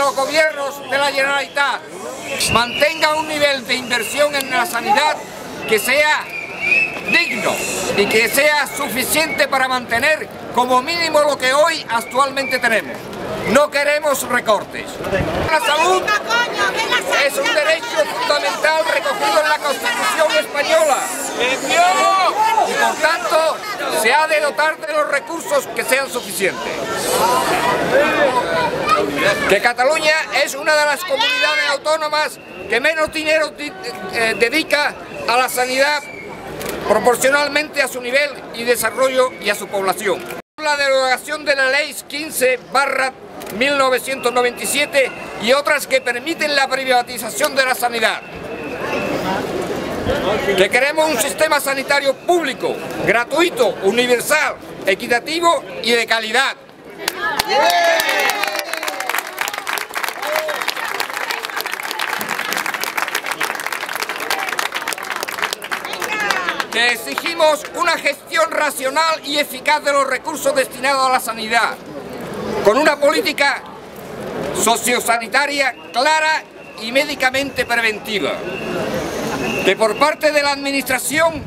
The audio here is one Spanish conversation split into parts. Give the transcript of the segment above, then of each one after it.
los gobiernos de la Generalitat mantengan un nivel de inversión en la sanidad que sea digno y que sea suficiente para mantener como mínimo lo que hoy actualmente tenemos. No queremos recortes. La salud es un derecho fundamental recogido en la Constitución española y por tanto se ha de dotar de los recursos que sean suficientes. Que Cataluña es una de las comunidades autónomas que menos dinero dedica a la sanidad proporcionalmente a su nivel y desarrollo y a su población. La derogación de la Ley 15/1997 y otras que permiten la privatización de la sanidad. Que queremos un sistema sanitario público, gratuito, universal, equitativo y de calidad. Que exigimos una gestión racional y eficaz de los recursos destinados a la sanidad, con una política sociosanitaria clara y médicamente preventiva. Que por parte de la Administración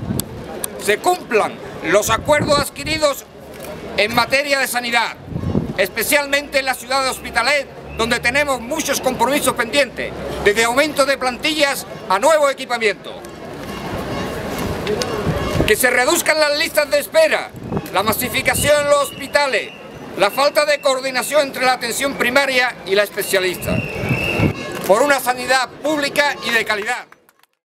se cumplan los acuerdos adquiridos en materia de sanidad, especialmente en la ciudad de Hospitalet, donde tenemos muchos compromisos pendientes, desde aumento de plantillas a nuevo equipamiento. Que se reduzcan las listas de espera, la masificación en los hospitales, la falta de coordinación entre la atención primaria y la especialista, por una sanidad pública y de calidad.